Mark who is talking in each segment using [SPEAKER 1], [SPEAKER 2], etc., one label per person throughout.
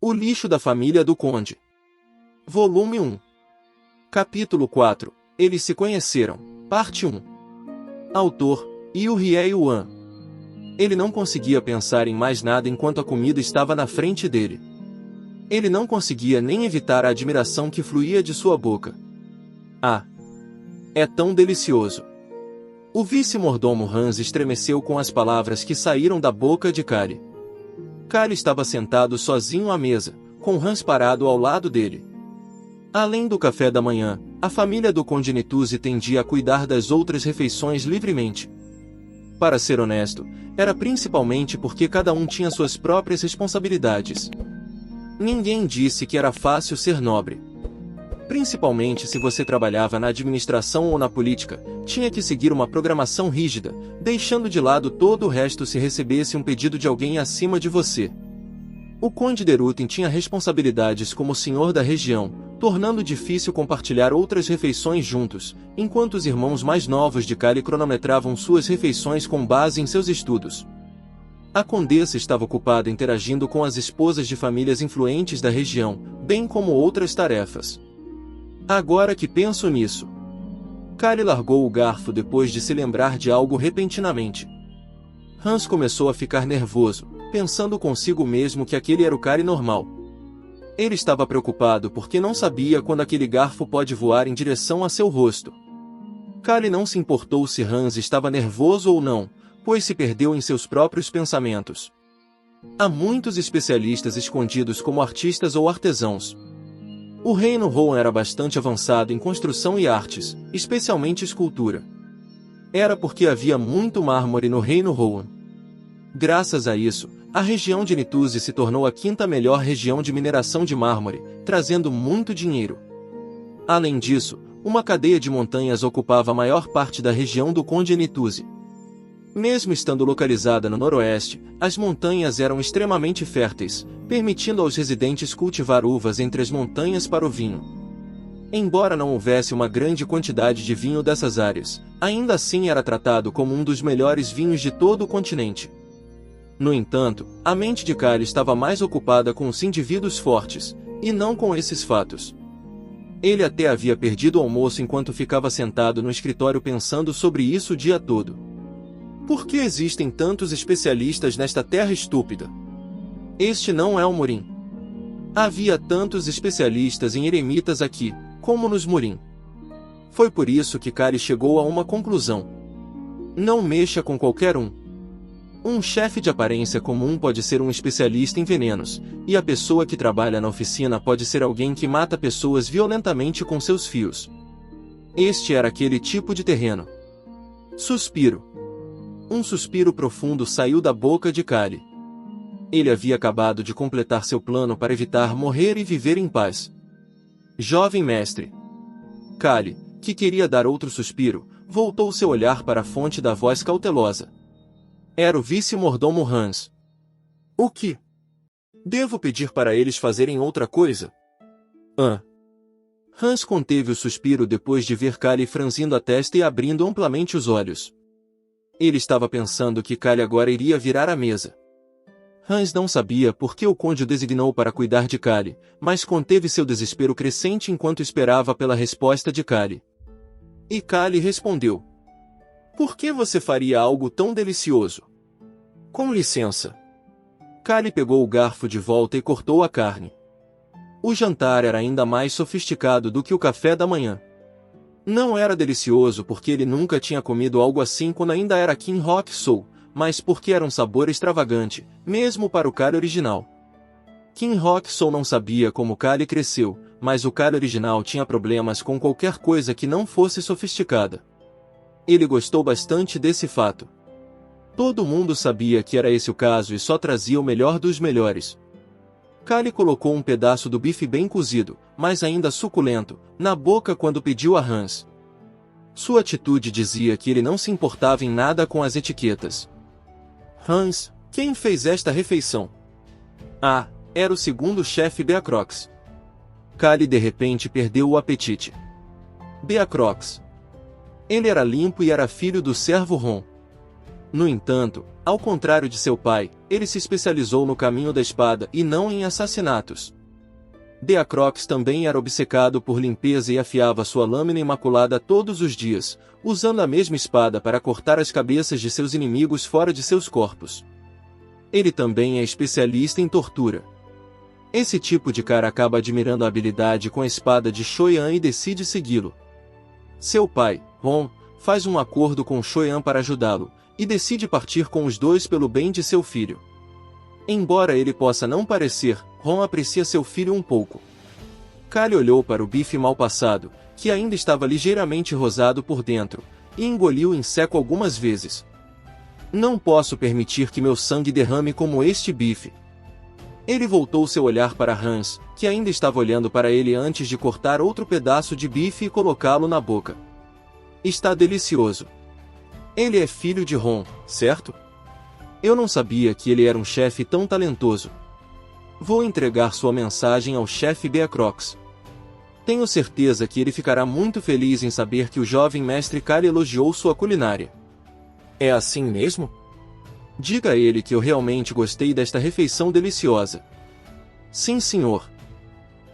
[SPEAKER 1] O lixo da família do Conde. Volume 1. Capítulo 4. Eles se conheceram. Parte 1. Autor: Yu Hye-yuan. Ele não conseguia pensar em mais nada enquanto a comida estava na frente dele. Ele não conseguia nem evitar a admiração que fluía de sua boca. Ah! É tão delicioso! O vice-mordomo Hans estremeceu com as palavras que saíram da boca de Kari. Kari estava sentado sozinho à mesa, com Hans parado ao lado dele. Além do café da manhã, a família do Conde Nitouze tendia a cuidar das outras refeições livremente. Para ser honesto, era principalmente porque cada um tinha suas próprias responsabilidades. Ninguém disse que era fácil ser nobre. Principalmente se você trabalhava na administração ou na política, tinha que seguir uma programação rígida, deixando de lado todo o resto se recebesse um pedido de alguém acima de você. O Conde Derutin tinha responsabilidades como senhor da região, tornando difícil compartilhar outras refeições juntos, enquanto os irmãos mais novos de Kari cronometravam suas refeições com base em seus estudos. A condessa estava ocupada interagindo com as esposas de famílias influentes da região, bem como outras tarefas. Agora que penso nisso. Kari largou o garfo depois de se lembrar de algo repentinamente. Hans começou a ficar nervoso, pensando consigo mesmo que aquele era o Kari normal. Ele estava preocupado porque não sabia quando aquele garfo pode voar em direção a seu rosto. Kari não se importou se Hans estava nervoso ou não, pois se perdeu em seus próprios pensamentos. Há muitos especialistas escondidos como artistas ou artesãos. O reino Rohan era bastante avançado em construção e artes, especialmente escultura. Era porque havia muito mármore no reino Rohan. Graças a isso, a região de Nitouze se tornou a quinta melhor região de mineração de mármore, trazendo muito dinheiro. Além disso, uma cadeia de montanhas ocupava a maior parte da região do Conde Nitouze. Mesmo estando localizada no noroeste, as montanhas eram extremamente férteis, permitindo aos residentes cultivar uvas entre as montanhas para o vinho. Embora não houvesse uma grande quantidade de vinho dessas áreas, ainda assim era tratado como um dos melhores vinhos de todo o continente. No entanto, a mente de Kari estava mais ocupada com os indivíduos fortes, e não com esses fatos. Ele até havia perdido o almoço enquanto ficava sentado no escritório pensando sobre isso o dia todo. Por que existem tantos especialistas nesta terra estúpida? Este não é o Murim. Havia tantos especialistas em eremitas aqui, como nos Murim. Foi por isso que Kari chegou a uma conclusão. Não mexa com qualquer um. Um chefe de aparência comum pode ser um especialista em venenos, e a pessoa que trabalha na oficina pode ser alguém que mata pessoas violentamente com seus fios. Este era aquele tipo de terreno. Suspiro. Um suspiro profundo saiu da boca de Kari. Ele havia acabado de completar seu plano para evitar morrer e viver em paz. Jovem mestre. Kari, que queria dar outro suspiro, voltou seu olhar para a fonte da voz cautelosa. Era o vice-mordomo Hans. O que? Devo pedir para eles fazerem outra coisa? Hans conteve o suspiro depois de ver Kari franzindo a testa e abrindo amplamente os olhos. Ele estava pensando que Kari agora iria virar a mesa. Hans não sabia por que o conde o designou para cuidar de Kari, mas conteve seu desespero crescente enquanto esperava pela resposta de Kari. E Kari respondeu. Por que você faria algo tão delicioso? Com licença. Kari pegou o garfo de volta e cortou a carne. O jantar era ainda mais sofisticado do que o café da manhã. Não era delicioso porque ele nunca tinha comido algo assim quando ainda era King Rock Soul, mas porque era um sabor extravagante, mesmo para o Kari original. King Rock Soul não sabia como Kari cresceu, mas o Kari original tinha problemas com qualquer coisa que não fosse sofisticada. Ele gostou bastante desse fato. Todo mundo sabia que era esse o caso e só trazia o melhor dos melhores. Kari colocou um pedaço do bife bem cozido, mas ainda suculento, na boca quando pediu a Hans. Sua atitude dizia que ele não se importava em nada com as etiquetas. Hans, quem fez esta refeição? Ah, era o segundo chefe Beacrox. Kari de repente perdeu o apetite. Beacrox. Ele era limpo e era filho do servo Ron. No entanto, ao contrário de seu pai, ele se especializou no caminho da espada e não em assassinatos. Beacrox também era obcecado por limpeza e afiava sua lâmina imaculada todos os dias, usando a mesma espada para cortar as cabeças de seus inimigos fora de seus corpos. Ele também é especialista em tortura. Esse tipo de cara acaba admirando a habilidade com a espada de Shoyan e decide segui-lo. Seu pai, Ron, faz um acordo com Shoyan para ajudá-lo, e decide partir com os dois pelo bem de seu filho. Embora ele possa não parecer, Ron aprecia seu filho um pouco. Callie olhou para o bife mal passado, que ainda estava ligeiramente rosado por dentro, e engoliu em seco algumas vezes. Não posso permitir que meu sangue derrame como este bife. Ele voltou seu olhar para Hans, que ainda estava olhando para ele antes de cortar outro pedaço de bife e colocá-lo na boca. Está delicioso. Ele é filho de Ron, certo? Eu não sabia que ele era um chefe tão talentoso. Vou entregar sua mensagem ao chefe Beacrox. Tenho certeza que ele ficará muito feliz em saber que o jovem mestre Callie elogiou sua culinária. É assim mesmo? Diga a ele que eu realmente gostei desta refeição deliciosa. Sim, senhor.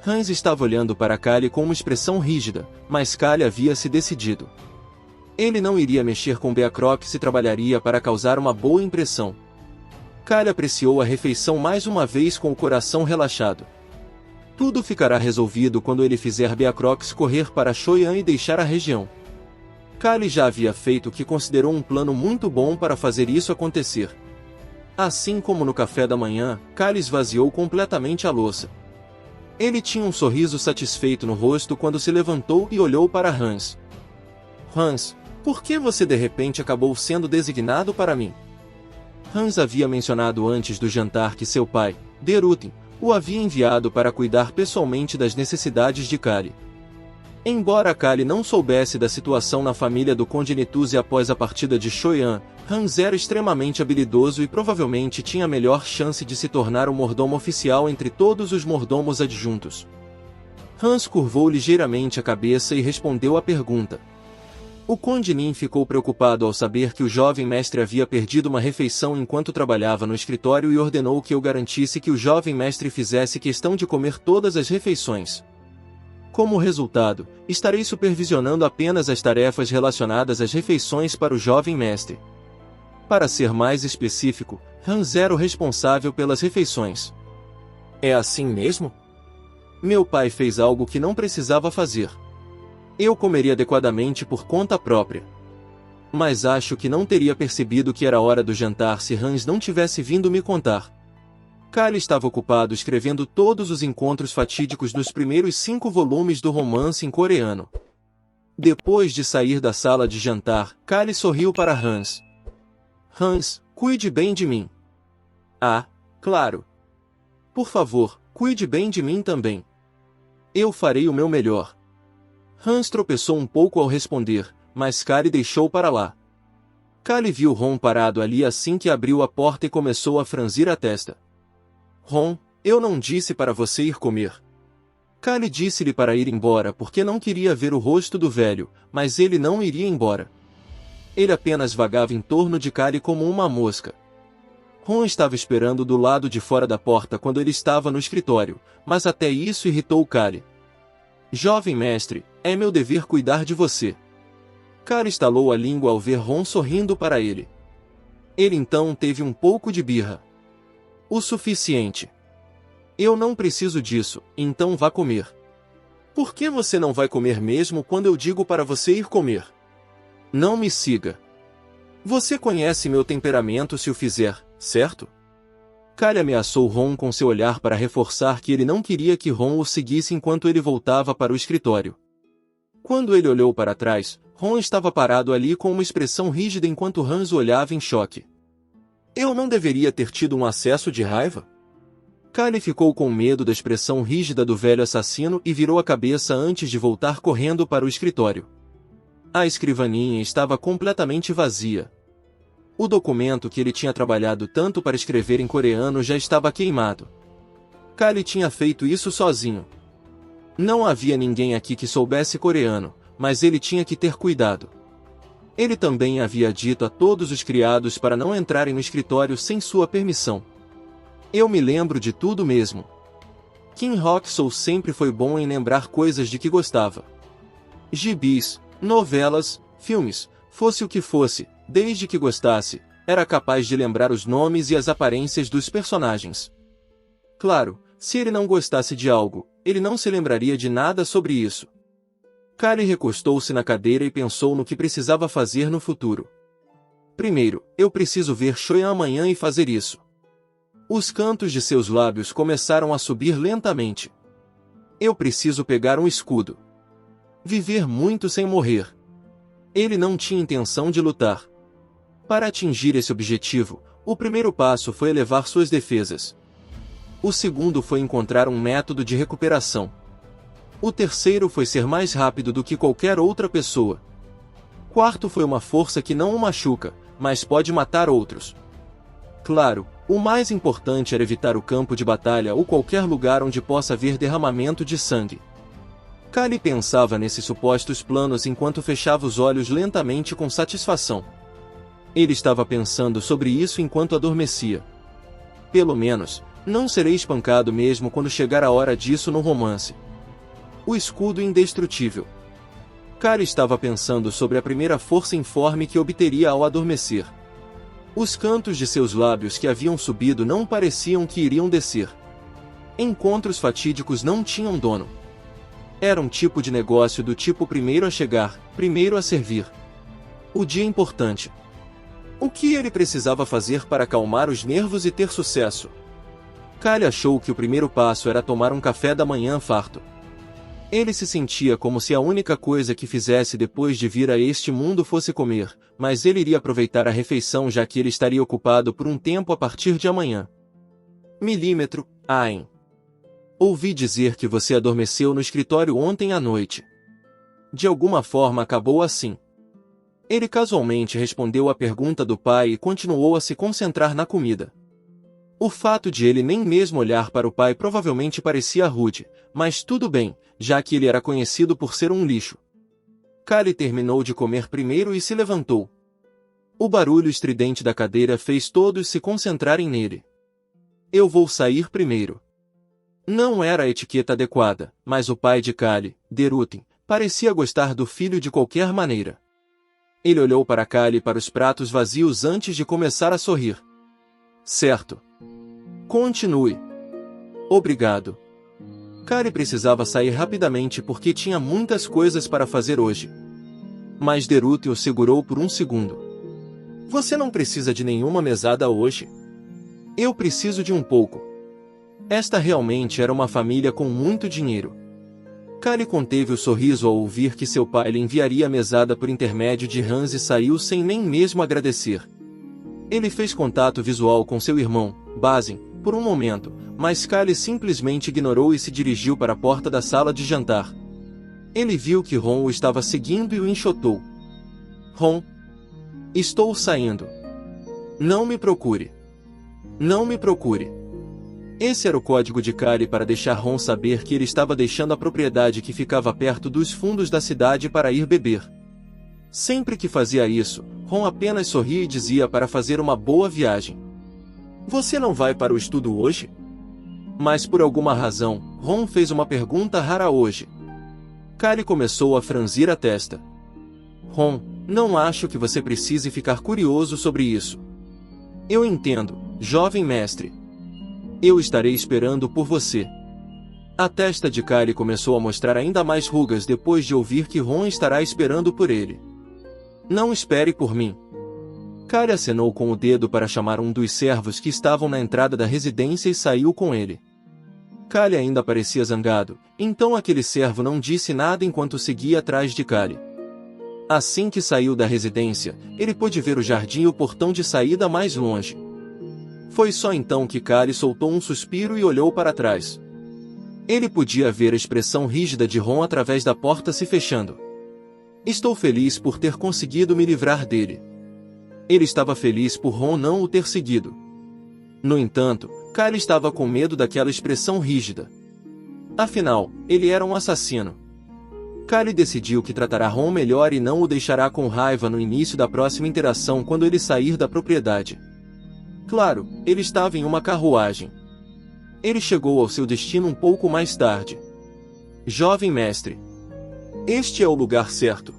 [SPEAKER 1] Hans estava olhando para Callie com uma expressão rígida, mas Callie havia se decidido. Ele não iria mexer com Beacrox e trabalharia para causar uma boa impressão. Callie apreciou a refeição mais uma vez com o coração relaxado. Tudo ficará resolvido quando ele fizer Beacrox correr para Shoyan e deixar a região. Callie já havia feito o que considerou um plano muito bom para fazer isso acontecer. Assim como no café da manhã, Callie esvaziou completamente a louça. Ele tinha um sorriso satisfeito no rosto quando se levantou e olhou para Hans. Hans, por que você de repente acabou sendo designado para mim? Hans havia mencionado antes do jantar que seu pai, Derutin, o havia enviado para cuidar pessoalmente das necessidades de Callie. Embora Callie não soubesse da situação na família do Conde Nituse após a partida de Shoyan, Hans era extremamente habilidoso e provavelmente tinha a melhor chance de se tornar o mordomo oficial entre todos os mordomos adjuntos. Hans curvou ligeiramente a cabeça e respondeu à pergunta. O Conde Nin ficou preocupado ao saber que o jovem mestre havia perdido uma refeição enquanto trabalhava no escritório e ordenou que eu garantisse que o jovem mestre fizesse questão de comer todas as refeições. Como resultado, estarei supervisionando apenas as tarefas relacionadas às refeições para o jovem mestre. Para ser mais específico, Hans era o responsável pelas refeições. É assim mesmo? Meu pai fez algo que não precisava fazer. Eu comeria adequadamente por conta própria. Mas acho que não teria percebido que era hora do jantar se Hans não tivesse vindo me contar. Callie estava ocupado escrevendo todos os encontros fatídicos nos primeiros 5 volumes do romance em coreano. Depois de sair da sala de jantar, Callie sorriu para Hans. Hans, cuide bem de mim. Ah, claro. Por favor, cuide bem de mim também. Eu farei o meu melhor. Hans tropeçou um pouco ao responder, mas Callie deixou para lá. Callie viu Ron parado ali assim que abriu a porta e começou a franzir a testa. Ron, eu não disse para você ir comer. Callie disse-lhe para ir embora porque não queria ver o rosto do velho, mas ele não iria embora. Ele apenas vagava em torno de Callie como uma mosca. Ron estava esperando do lado de fora da porta quando ele estava no escritório, mas até isso irritou Callie. Jovem mestre, é meu dever cuidar de você. Callie estalou a língua ao ver Ron sorrindo para ele. Ele então teve um pouco de birra. O suficiente. Eu não preciso disso, então vá comer. Por que você não vai comer mesmo quando eu digo para você ir comer? Não me siga. Você conhece meu temperamento se o fizer, certo? Callie ameaçou Ron com seu olhar para reforçar que ele não queria que Ron o seguisse enquanto ele voltava para o escritório. Quando ele olhou para trás, Ron estava parado ali com uma expressão rígida enquanto Hans o olhava em choque. Eu não deveria ter tido um acesso de raiva? Callie ficou com medo da expressão rígida do velho assassino e virou a cabeça antes de voltar correndo para o escritório. A escrivaninha estava completamente vazia. O documento que ele tinha trabalhado tanto para escrever em coreano já estava queimado. Callie tinha feito isso sozinho. Não havia ninguém aqui que soubesse coreano, mas ele tinha que ter cuidado. Ele também havia dito a todos os criados para não entrarem no escritório sem sua permissão. Eu me lembro de tudo mesmo. Kim Rock-soo sempre foi bom em lembrar coisas de que gostava. Gibis, novelas, filmes, fosse o que fosse, desde que gostasse, era capaz de lembrar os nomes e as aparências dos personagens. Claro, se ele não gostasse de algo, ele não se lembraria de nada sobre isso. Kali recostou-se na cadeira e pensou no que precisava fazer no futuro. Primeiro, eu preciso ver Choi amanhã e fazer isso. Os cantos de seus lábios começaram a subir lentamente. Eu preciso pegar um escudo. Viver muito sem morrer. Ele não tinha intenção de lutar. Para atingir esse objetivo, o primeiro passo foi elevar suas defesas. O segundo foi encontrar um método de recuperação. O terceiro foi ser mais rápido do que qualquer outra pessoa. Quarto foi uma força que não o machuca, mas pode matar outros. Claro, o mais importante era evitar o campo de batalha ou qualquer lugar onde possa haver derramamento de sangue. Kali pensava nesses supostos planos enquanto fechava os olhos lentamente com satisfação. Ele estava pensando sobre isso enquanto adormecia. Pelo menos, não serei espancado mesmo quando chegar a hora disso no romance. O escudo indestrutível. Kali estava pensando sobre a primeira força informe que obteria ao adormecer. Os cantos de seus lábios que haviam subido não pareciam que iriam descer. Encontros fatídicos não tinham dono. Era um tipo de negócio do tipo primeiro a chegar, primeiro a servir. O dia importante. O que ele precisava fazer para acalmar os nervos e ter sucesso? Kali achou que o primeiro passo era tomar um café da manhã farto. Ele se sentia como se a única coisa que fizesse depois de vir a este mundo fosse comer, mas ele iria aproveitar a refeição já que ele estaria ocupado por um tempo a partir de amanhã. Milímetro, Ain. Ouvi dizer que você adormeceu no escritório ontem à noite. De alguma forma acabou assim. Ele casualmente respondeu à pergunta do pai e continuou a se concentrar na comida. O fato de ele nem mesmo olhar para o pai provavelmente parecia rude, mas tudo bem, já que ele era conhecido por ser um lixo. Kali terminou de comer primeiro e se levantou. O barulho estridente da cadeira fez todos se concentrarem nele. Eu vou sair primeiro. Não era a etiqueta adequada, mas o pai de Kali, Derutin, parecia gostar do filho de qualquer maneira. Ele olhou para Kali e para os pratos vazios antes de começar a sorrir. Certo. Continue. Obrigado. Kali precisava sair rapidamente porque tinha muitas coisas para fazer hoje. Mas Derutin o segurou por um segundo. Você não precisa de nenhuma mesada hoje. Eu preciso de um pouco. Esta realmente era uma família com muito dinheiro. Kali conteve o sorriso ao ouvir que seu pai lhe enviaria a mesada por intermédio de Hans e saiu sem nem mesmo agradecer. Ele fez contato visual com seu irmão, Basin, por um momento, mas Kali simplesmente ignorou e se dirigiu para a porta da sala de jantar. Ele viu que Ron o estava seguindo e o enxotou. Ron. Estou saindo. Não me procure. Não me procure. Esse era o código de Kali para deixar Ron saber que ele estava deixando a propriedade que ficava perto dos fundos da cidade para ir beber. Sempre que fazia isso, Ron apenas sorria e dizia para fazer uma boa viagem. Você não vai para o estudo hoje? Mas por alguma razão, Ron fez uma pergunta rara hoje. Kali começou a franzir a testa. Ron, não acho que você precise ficar curioso sobre isso. Eu entendo, jovem mestre. Eu estarei esperando por você. A testa de Kali começou a mostrar ainda mais rugas depois de ouvir que Ron estará esperando por ele. Não espere por mim. Kali acenou com o dedo para chamar um dos servos que estavam na entrada da residência e saiu com ele. Kali ainda parecia zangado, então aquele servo não disse nada enquanto seguia atrás de Kali. Assim que saiu da residência, ele pôde ver o jardim e o portão de saída mais longe. Foi só então que Kali soltou um suspiro e olhou para trás. Ele podia ver a expressão rígida de Ron através da porta se fechando. Estou feliz por ter conseguido me livrar dele. Ele estava feliz por Ron não o ter seguido. No entanto, Kali estava com medo daquela expressão rígida. Afinal, ele era um assassino. Kali decidiu que tratará Ron melhor e não o deixará com raiva no início da próxima interação quando ele sair da propriedade. Claro, ele estava em uma carruagem. Ele chegou ao seu destino um pouco mais tarde. Jovem mestre. Este é o lugar certo?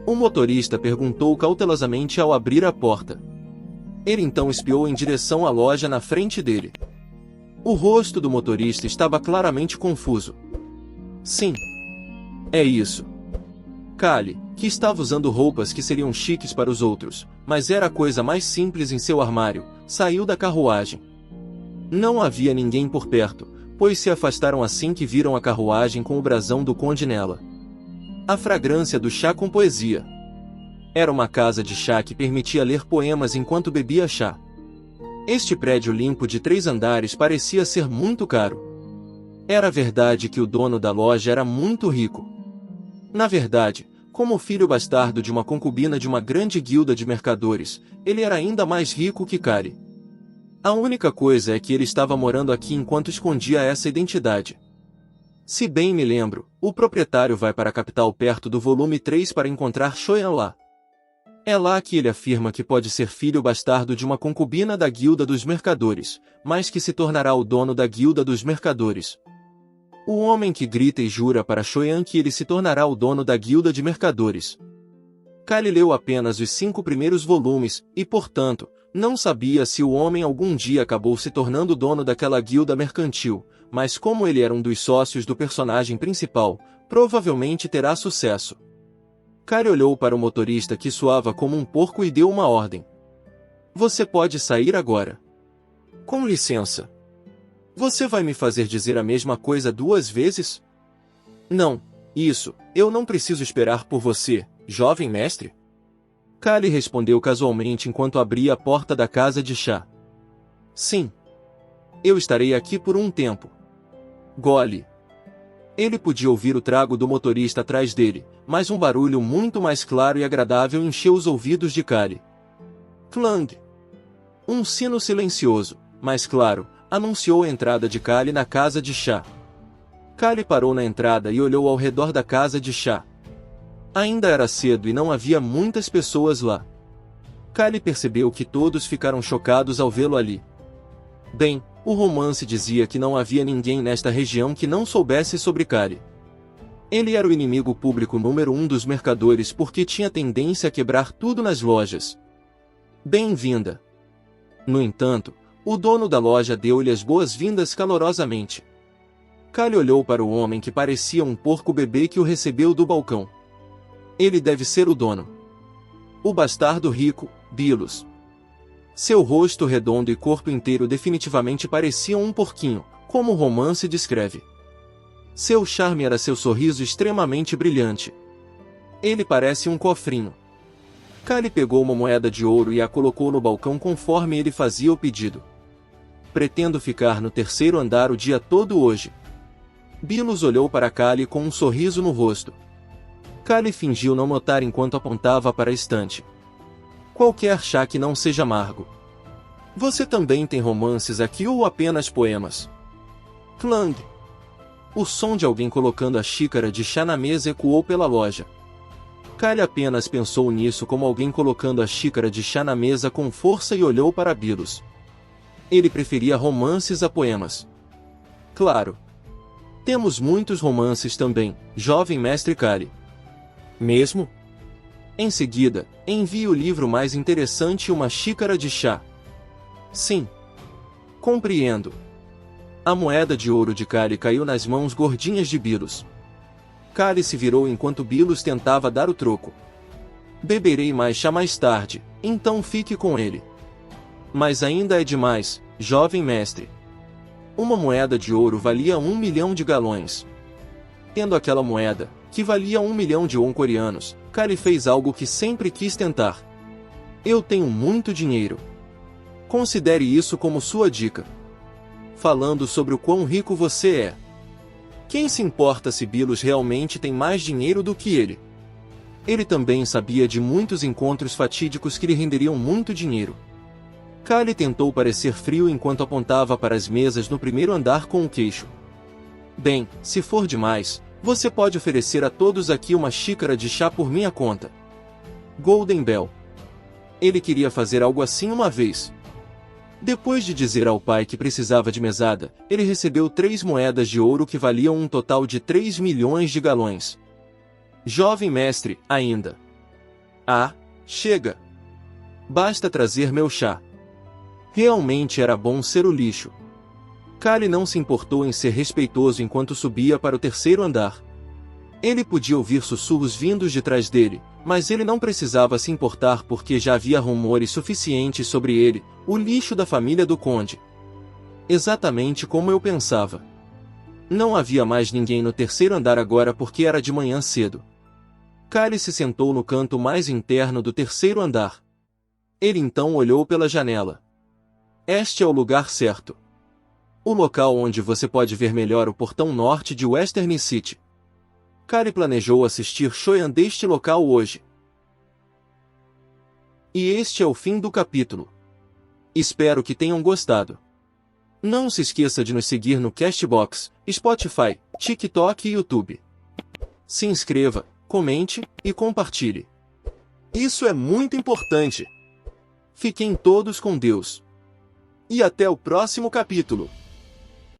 [SPEAKER 1] O motorista perguntou cautelosamente ao abrir a porta. Ele então espiou em direção à loja na frente dele. O rosto do motorista estava claramente confuso. Sim. É isso. Kali, que estava usando roupas que seriam chiques para os outros, mas era a coisa mais simples em seu armário, saiu da carruagem. Não havia ninguém por perto, pois se afastaram assim que viram a carruagem com o brasão do conde nela. A fragrância do chá com poesia. Era uma casa de chá que permitia ler poemas enquanto bebia chá. Este prédio limpo de 3 andares parecia ser muito caro. Era verdade que o dono da loja era muito rico. Na verdade, como filho bastardo de uma concubina de uma grande guilda de mercadores, ele era ainda mais rico que Kali. A única coisa é que ele estava morando aqui enquanto escondia essa identidade. Se bem me lembro, o proprietário vai para a capital perto do volume 3 para encontrar Shoyan lá. É lá que ele afirma que pode ser filho bastardo de uma concubina da guilda dos mercadores, mas que se tornará o dono da guilda dos mercadores. O homem que grita e jura para Shoyan que ele se tornará o dono da guilda de mercadores. Kali leu apenas os 5 primeiros volumes, e portanto, não sabia se o homem algum dia acabou se tornando dono daquela guilda mercantil, mas como ele era um dos sócios do personagem principal, provavelmente terá sucesso. Kali olhou para o motorista que suava como um porco e deu uma ordem. Você pode sair agora. Com licença. Você vai me fazer dizer a mesma coisa 2 vezes? Não, isso, eu não preciso esperar por você, jovem mestre. Kali respondeu casualmente enquanto abria a porta da casa de chá. Sim. Eu estarei aqui por um tempo. Gole. Ele podia ouvir o trago do motorista atrás dele, mas um barulho muito mais claro e agradável encheu os ouvidos de Kali. Clang! Um sino silencioso, mas claro, anunciou a entrada de Kali na casa de chá. Kali parou na entrada e olhou ao redor da casa de chá. Ainda era cedo e não havia muitas pessoas lá. Kali percebeu que todos ficaram chocados ao vê-lo ali. Bem, o romance dizia que não havia ninguém nesta região que não soubesse sobre Kali. Ele era o inimigo público número 1 dos mercadores porque tinha tendência a quebrar tudo nas lojas. Bem-vinda. No entanto, o dono da loja deu-lhe as boas-vindas calorosamente. Kali olhou para o homem que parecia um porco bebê que o recebeu do balcão. Ele deve ser o dono. O bastardo rico, Bilos. Seu rosto redondo e corpo inteiro definitivamente pareciam um porquinho, como o romance descreve. Seu charme era seu sorriso extremamente brilhante. Ele parece um cofrinho. Kali pegou uma moeda de ouro e a colocou no balcão conforme ele fazia o pedido. Pretendo ficar no 3º andar o dia todo hoje. Bilos olhou para Kali com um sorriso no rosto. Kali fingiu não notar enquanto apontava para a estante. Qualquer chá que não seja amargo. Você também tem romances aqui ou apenas poemas? Clang! O som de alguém colocando a xícara de chá na mesa ecoou pela loja. Kali apenas pensou nisso como alguém colocando a xícara de chá na mesa com força e olhou para Bilos. Ele preferia romances a poemas. Claro. Temos muitos romances também, jovem mestre Kali. Mesmo? Em seguida, envie o livro mais interessante e uma xícara de chá. Sim. Compreendo. A moeda de ouro de Kali caiu nas mãos gordinhas de Bilos. Kali se virou enquanto Bilos tentava dar o troco. Beberei mais chá mais tarde, então fique com ele. Mas ainda é demais, jovem mestre. Uma moeda de ouro valia 1 milhão de galões. Tendo aquela moeda, que valia 1 milhão de won coreanos, Kali fez algo que sempre quis tentar. Eu tenho muito dinheiro. Considere isso como sua dica. Falando sobre o quão rico você é. Quem se importa se Bilos realmente tem mais dinheiro do que ele? Ele também sabia de muitos encontros fatídicos que lhe renderiam muito dinheiro. Kali tentou parecer frio enquanto apontava para as mesas no 1º andar com o queixo. Bem, se for demais, Você pode oferecer a todos aqui uma xícara de chá por minha conta. Golden Bell. Ele queria fazer algo assim uma vez. Depois de dizer ao pai que precisava de mesada, ele recebeu 3 moedas de ouro que valiam um total de 3 milhões de galões. Jovem mestre, ainda. Ah, chega. Basta trazer meu chá. Realmente era bom ser o lixo. Kali não se importou em ser respeitoso enquanto subia para o 3º andar. Ele podia ouvir sussurros vindos de trás dele, mas ele não precisava se importar porque já havia rumores suficientes sobre ele, o lixo da família do conde. Exatamente como eu pensava. Não havia mais ninguém no 3º andar agora porque era de manhã cedo. Kali se sentou no canto mais interno do 3º andar. Ele então olhou pela janela. Este é o lugar certo. O local onde você pode ver melhor o portão norte de Western City. Kali planejou assistir Shoyan deste local hoje. E este é o fim do capítulo. Espero que tenham gostado. Não se esqueça de nos seguir no Castbox, Spotify, TikTok e YouTube. Se inscreva, comente e compartilhe. Isso é muito importante. Fiquem todos com Deus. E até o próximo capítulo.